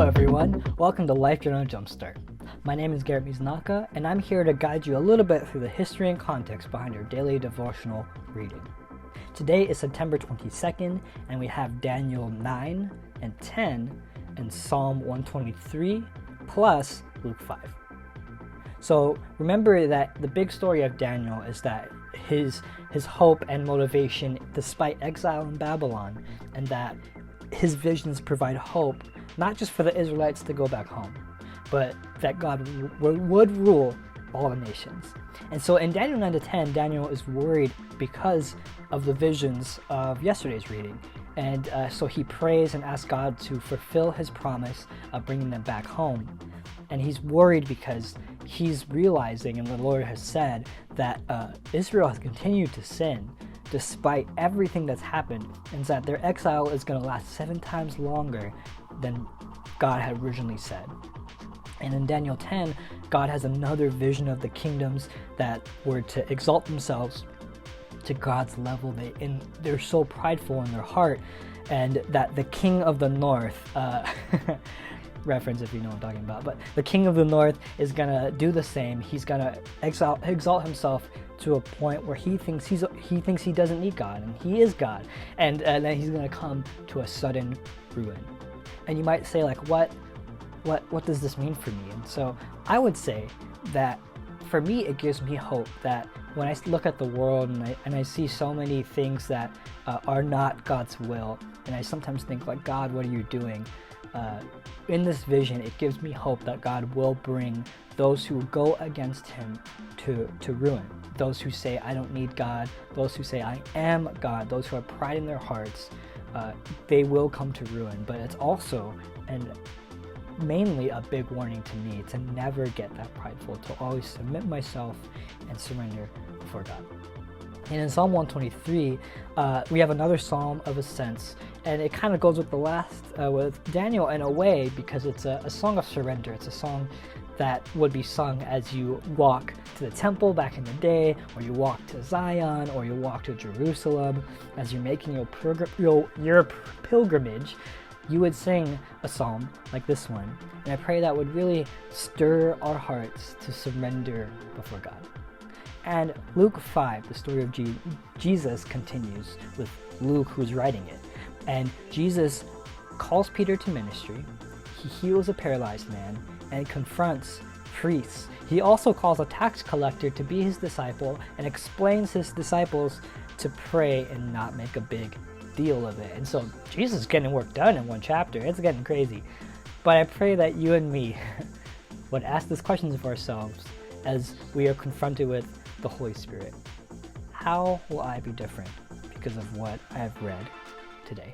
everyone, welcome to Life Journal Jumpstart. My name is Garrett Mizunaka, and I'm here to guide you a little bit through the history and context behind your daily devotional reading. Today is September 22nd, and we have Daniel 9 and 10 and Psalm 123 plus Luke 5. So remember that the big story of Daniel is that his hope and motivation despite exile in Babylon, and that his visions provide hope not just for the Israelites to go back home, but that God would rule all the nations. And so in Daniel 9 to 10, Daniel is worried because of the visions of yesterday's reading. And so he prays and asks God to fulfill his promise of bringing them back home. And he's worried because he's realizing, and the Lord has said, that Israel has continued to sin despite everything that's happened, and that their exile is going to last 7 times longer than God had originally said. And in Daniel 10, God has another vision of the kingdoms that were to exalt themselves to God's level. They're so prideful in their heart, and that the king of the north, reference if you know what I'm talking about, but the king of the north is going to do the same. He's going to exalt himself to a point where he thinks he doesn't need God, and he is God, and then he's going to come to a sudden ruin. And you might say, like, what does this mean for me? And so I would say that for me, it gives me hope that when I look at the world and I see so many things that are not God's will, and I sometimes think, like, God, what are you doing? In this vision, it gives me hope that God will bring those who go against him to ruin. Those who say, I don't need God, those who say, I am God, those who have pride in their hearts, they will come to ruin. But it's also, and mainly, a big warning to me to never get that prideful, to always submit myself and surrender before God. And in Psalm 123, we have another psalm of ascents, and it kind of goes with the last, with Daniel in a way, because it's a song of surrender. It's a song that would be sung as you walk to the temple back in the day, or you walk to Zion, or you walk to Jerusalem. As you're making your pilgrimage, you would sing a psalm like this one. And I pray that would really stir our hearts to surrender before God. And Luke 5, the story of Jesus, continues with Luke, who's writing it. And Jesus calls Peter to ministry. He heals a paralyzed man and confronts priests. He also calls a tax collector to be his disciple and explains his disciples to pray and not make a big deal of it. And so Jesus is getting work done in one chapter. It's getting crazy. But I pray that you and me would ask these questions of ourselves as we are confronted with the Holy Spirit. How will I be different because of what I have read today?